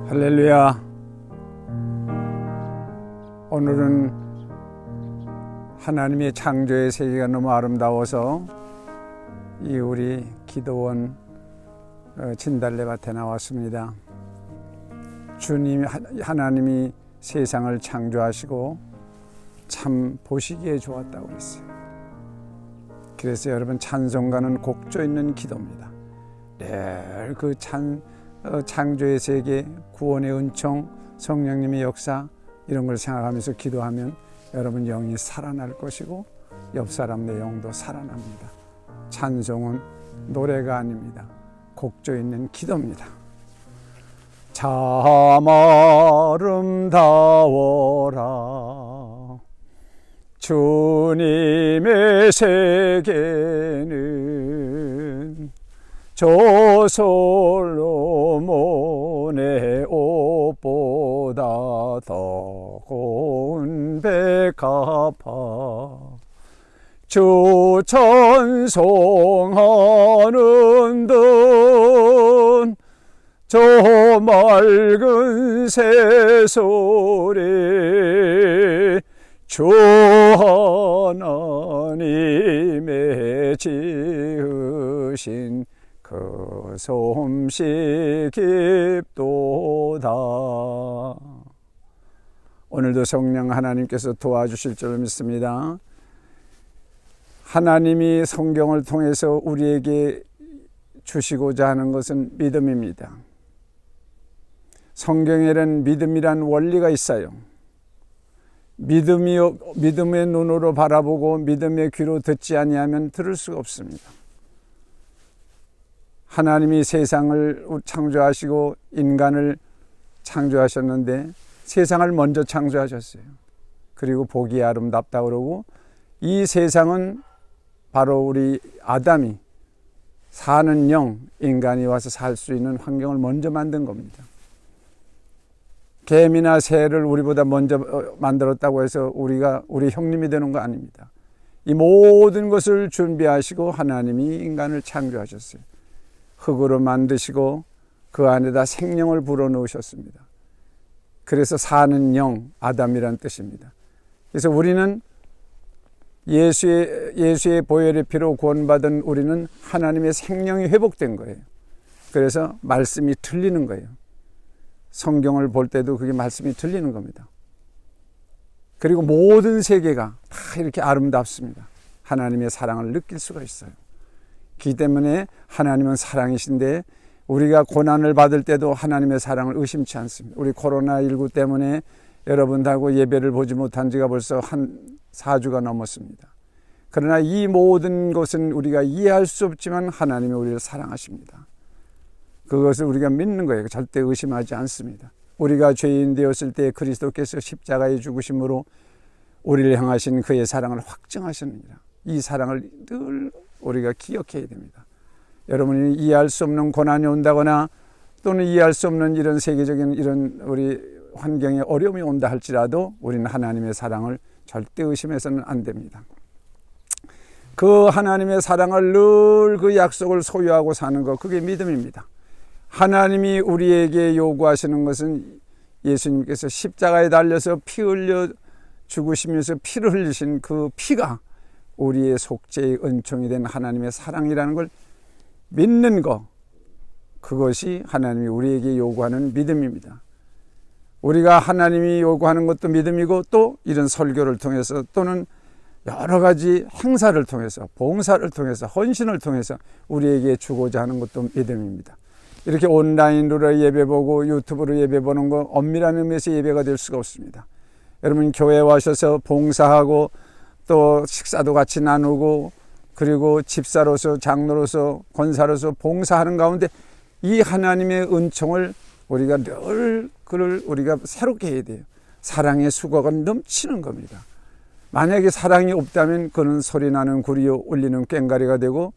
할렐루야. 오늘은 하나님의 창조의 세계가 너무 아름다워서 이 우리 기도원 진달래밭에 나왔습니다. 주님 하나님이 세상을 창조하시고 참 보시기에 좋았다고 그랬어요. 그래서 여러분, 찬송가는 곡조 있는 기도입니다. 늘 그 창조의 세계, 구원의 은총, 성령님의 역사, 이런 걸 생각하면서 기도하면 여러분 영이 살아날 것이고 옆 사람의 영도 살아납니다. 찬송은 노래가 아닙니다. 곡조 있는 기도입니다. 참 아름다워라 주님의 세계는 저 솔로몬의 옷보다 더 고운 백합화 주 찬송하는 듯 저 맑은 새소리 주 하나님의 지으신 그 솜씨 깊도다. 오늘도 성령 하나님께서 도와주실 줄 믿습니다. 하나님이 성경을 통해서 우리에게 주시고자 하는 것은 믿음입니다. 성경에는 믿음이란 원리가 있어요. 믿음의 눈으로 바라보고 믿음의 귀로 듣지 아니하면 들을 수가 없습니다. 하나님이 세상을 창조하시고 인간을 창조하셨는데 세상을 먼저 창조하셨어요. 그리고 보기에 아름답다 그러고, 이 세상은 바로 우리 아담이 사는 영, 인간이 와서 살 수 있는 환경을 먼저 만든 겁니다. 개미나 새를 우리보다 먼저 만들었다고 해서 우리가 우리 형님이 되는 거 아닙니다. 이 모든 것을 준비하시고 하나님이 인간을 창조하셨어요. 흙으로 만드시고 그 안에다 생명을 불어넣으셨습니다. 그래서 사는 영, 아담이란 뜻입니다. 그래서 우리는 예수의 보혈의 피로 구원받은 우리는 하나님의 생명이 회복된 거예요. 그래서 말씀이 틀리는 거예요. 성경을 볼 때도 그게 말씀이 틀리는 겁니다. 그리고 모든 세계가 다 이렇게 아름답습니다. 하나님의 사랑을 느낄 수가 있어요. 그렇기 때문에 하나님은 사랑이신데 우리가 고난을 받을 때도 하나님의 사랑을 의심치 않습니다. 우리 코로나19 때문에 여러분하고 예배를 보지 못한 지가 벌써 한 4주가 넘었습니다. 그러나 이 모든 것은 우리가 이해할 수 없지만 하나님이 우리를 사랑하십니다. 그것을 우리가 믿는 거예요. 절대 의심하지 않습니다. 우리가 죄인 되었을 때 그리스도께서 십자가에 죽으심으로 우리를 향하신 그의 사랑을 확증하셨느니라. 이 사랑을 늘 우리가 기억해야 됩니다. 여러분이 이해할 수 없는 고난이 온다거나 또는 이해할 수 없는 이런 세계적인 이런 우리 환경에 어려움이 온다 할지라도 우리는 하나님의 사랑을 절대 의심해서는 안 됩니다. 그 하나님의 사랑을 늘 그 약속을 소유하고 사는 것, 그게 믿음입니다. 하나님이 우리에게 요구하시는 것은 예수님께서 십자가에 달려서 피 흘려 죽으시면서 피를 흘리신 그 피가 우리의 속죄의 은총이 된 하나님의 사랑이라는 걸 믿는 것, 그것이 하나님이 우리에게 요구하는 믿음입니다. 우리가 하나님이 요구하는 것도 믿음이고, 또 이런 설교를 통해서 또는 여러 가지 행사를 통해서, 봉사를 통해서, 헌신을 통해서 우리에게 주고자 하는 것도 믿음입니다. 이렇게 온라인으로 예배 보고 유튜브로 예배 보는 거 엄밀한 의미에서 예배가 될 수가 없습니다. 여러분 교회에 와셔서 봉사하고 또 식사도 같이 나누고 그리고 집사로서, 장로로서, 권사로서 봉사하는 가운데 이 하나님의 은총을 우리가 늘 그를 우리가 새롭게 해야 돼요. 사랑의 수고가 넘치는 겁니다. 만약에 사랑이 없다면 그는 소리나는 구리요 울리는 꽹과리가 되고,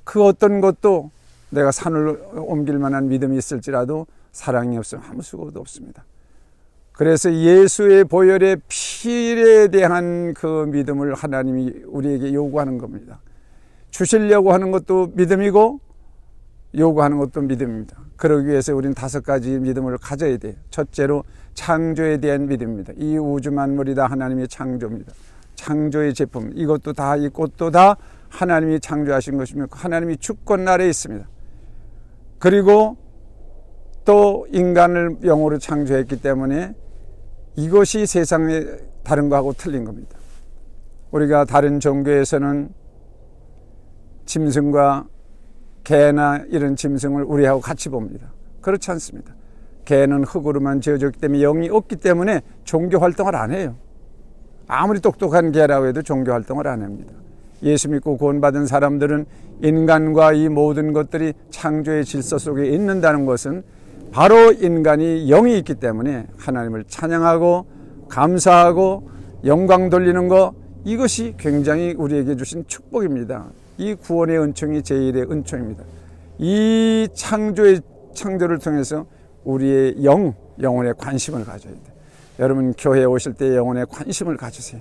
그 어떤 것도 내가 산을 옮길 만한 믿음이 있을지라도 사랑이 없으면 아무 수고도 없습니다. 그래서 예수의 보혈의 피에 대한 그 믿음을 하나님이 우리에게 요구하는 겁니다. 주시려고 하는 것도 믿음이고 요구하는 것도 믿음입니다. 그러기 위해서 우리는 5가지 믿음을 가져야 돼요. 첫째로 창조에 대한 믿음입니다. 이 우주 만물이 다 하나님의 창조입니다. 창조의 제품, 이것도 다, 이 꽃도 다 하나님이 창조하신 것이며 하나님이 주권 아래에 있습니다. 그리고 또 인간을 영으로 창조했기 때문에 이것이 세상에 다른 거하고 틀린 겁니다. 우리가 다른 종교에서는 짐승과 개나 이런 짐승을 우리하고 같이 봅니다. 그렇지 않습니다. 개는 흙으로만 지어졌기 때문에 영이 없기 때문에 종교 활동을 안 해요. 아무리 똑똑한 개라고 해도 종교 활동을 안 합니다. 예수 믿고 구원받은 사람들은 인간과 이 모든 것들이 창조의 질서 속에 있는다는 것은 바로 인간이 영이 있기 때문에 하나님을 찬양하고 감사하고 영광 돌리는 것, 이것이 굉장히 우리에게 주신 축복입니다. 이 구원의 은총이 제1의 은총입니다. 이 창조를 통해서 우리의 영혼에 관심을 가져야 돼요. 여러분 교회에 오실 때 영혼에 관심을 가지세요.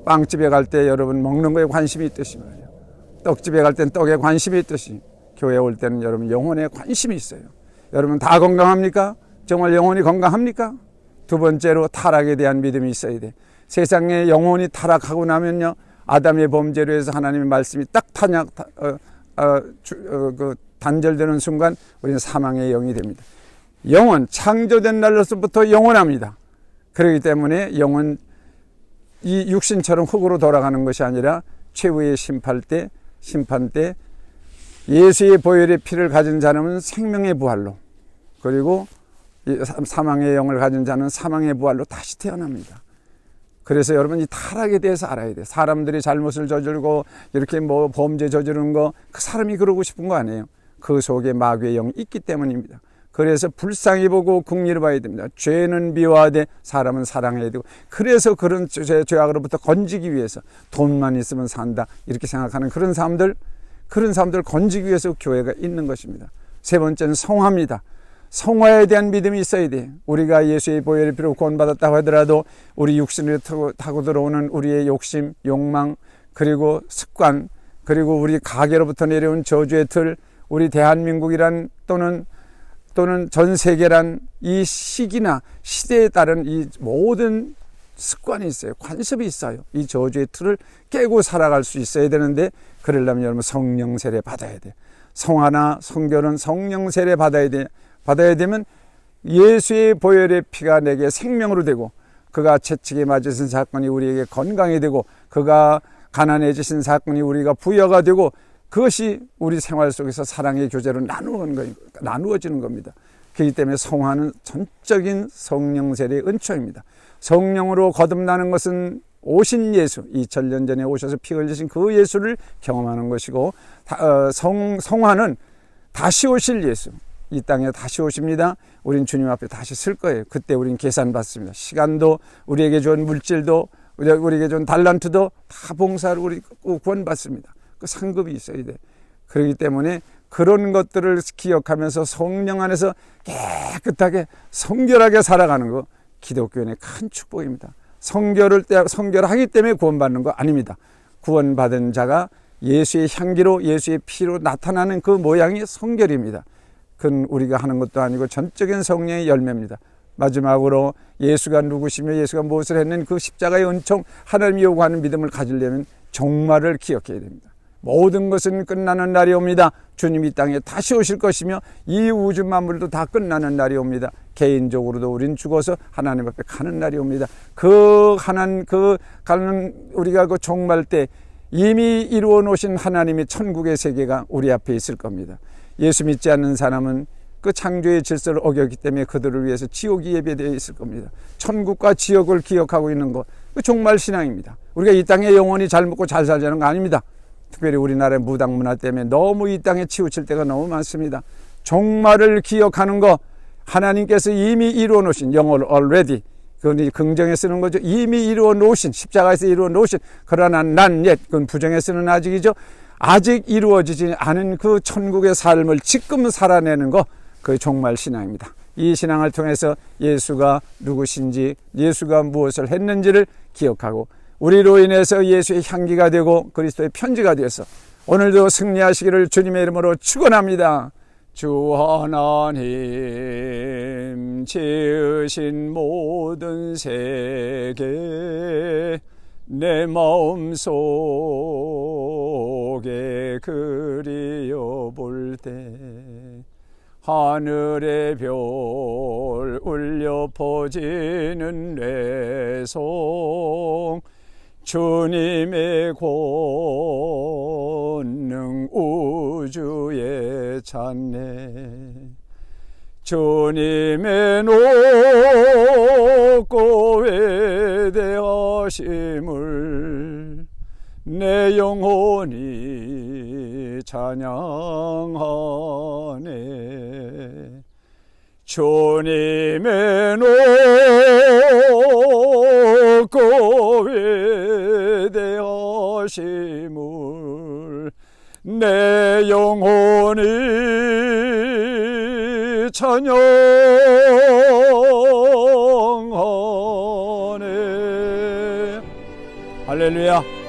빵집에 갈 때 여러분 먹는 거에 관심이 있듯이 말이에요. 떡집에 갈 땐 떡에 관심이 있듯이 교회에 올 때는 여러분 영혼에 관심이 있어요. 여러분 다 건강합니까? 정말 영혼이 건강합니까? 두 번째로 타락에 대한 믿음이 있어야 돼. 세상에 영혼이 타락하고 나면요, 아담의 범죄로 해서 하나님의 말씀이 딱 단절되는 순간 우리는 사망의 영이 됩니다. 영혼, 창조된 날로서부터 영원합니다. 그렇기 때문에 영혼, 이 육신처럼 흙으로 돌아가는 것이 아니라 최후의 심판 때 예수의 보혈의 피를 가진 자는 생명의 부활로, 그리고 사망의 영을 가진 자는 사망의 부활로 다시 태어납니다. 그래서 여러분 이 타락에 대해서 알아야 돼요. 사람들이 잘못을 저지르고 이렇게 뭐 범죄 저지르는 거, 그 사람이 그러고 싶은 거 아니에요. 그 속에 마귀의 영이 있기 때문입니다. 그래서 불쌍히 보고 긍휼히 봐야 됩니다. 죄는 미워하되 사람은 사랑해야 되고, 그래서 그런 죄악으로부터 건지기 위해서 돈만 있으면 산다 이렇게 생각하는 그런 사람들 건지기 위해서 교회가 있는 것입니다. 세 번째는 성화입니다. 성화에 대한 믿음이 있어야 돼. 우리가 예수의 보혈의 피로 구원받았다고 하더라도 우리 육신을 타고 들어오는 우리의 욕심, 욕망, 그리고 습관, 그리고 우리 가계로부터 내려온 저주의 틀, 우리 대한민국이란 또는 전 세계란 이 시기나 시대에 따른 이 모든 습관이 있어요. 관습이 있어요. 이 저주의 틀을 깨고 살아갈 수 있어야 되는데, 그러려면 여러분 성령 세례 받아야 돼. 성화나 성결은 성령 세례 받아야 되면 예수의 보혈의 피가 내게 생명으로 되고, 그가 채찍에 맞으신 사건이 우리에게 건강이 되고, 그가 가난해지신 사건이 우리가 부여가 되고, 그것이 우리 생활 속에서 사랑의 교제로 나누어지는 겁니다. 그렇기 때문에 성화는 전적인 성령 세례의 은총입니다. 성령으로 거듭나는 것은 오신 예수, 2000년 전에 오셔서 피 흘리신 그 예수를 경험하는 것이고, 성화는 다시 오실 예수, 이 땅에 다시 오십니다. 우린 주님 앞에 다시 쓸 거예요. 그때 우린 계산받습니다. 시간도, 우리에게 준 물질도, 우리에게 준 달란트도 다 봉사로 우리 구원받습니다. 그 상급이 있어야 돼. 그렇기 때문에 그런 것들을 기억하면서 성령 안에서 깨끗하게 성결하게 살아가는 거, 기독교인의 큰 축복입니다. 성결하기 때문에 구원받는 거 아닙니다. 구원받은 자가 예수의 향기로, 예수의 피로 나타나는 그 모양이 성결입니다. 그건 우리가 하는 것도 아니고 전적인 성령의 열매입니다. 마지막으로 예수가 누구시며 예수가 무엇을 했는 그 십자가의 은총, 하나님이 요구하는 믿음을 가지려면 종말을 기억해야 됩니다. 모든 것은 끝나는 날이 옵니다. 주님이 이 땅에 다시 오실 것이며 이 우주 만물도 다 끝나는 날이 옵니다. 개인적으로도 우린 죽어서 하나님 앞에 가는 날이 옵니다. 우리가 그 종말 때 이미 이루어 놓으신 하나님의 천국의 세계가 우리 앞에 있을 겁니다. 예수 믿지 않는 사람은 그 창조의 질서를 어겼기 때문에 그들을 위해서 지옥이 예배되어 있을 겁니다. 천국과 지옥을 기억하고 있는 것, 그 종말 신앙입니다. 우리가 이 땅에 영원히 잘 먹고 잘 살자는 거 아닙니다. 특별히 우리나라의 무당 문화 때문에 너무 이 땅에 치우칠 때가 너무 많습니다. 종말을 기억하는 거, 하나님께서 이미 이루어 놓으신, 영어로 already, 그건 긍정에 쓰는 거죠. 이미 이루어 놓으신, 십자가에서 이루어 놓으신, 그러나 난 옛, 그건 부정에 쓰는 아직이죠. 아직 이루어지지 않은 그 천국의 삶을 지금 살아내는 거, 그 종말 신앙입니다. 이 신앙을 통해서 예수가 누구신지, 예수가 무엇을 했는지를 기억하고, 우리로 인해서 예수의 향기가 되고 그리스도의 편지가 되어서 오늘도 승리하시기를 주님의 이름으로 축원합니다. 주 하나님 지으신 모든 세계 내 마음속에 그리워볼 때 하늘의 별 울려 퍼지는 뇌송 주님의 권능 우주에 찬네 주님의 높고 외대하심을 내 영혼이 찬양하네 주님의 높고 외대하심을 내 영혼이 찬양하네 할렐루야.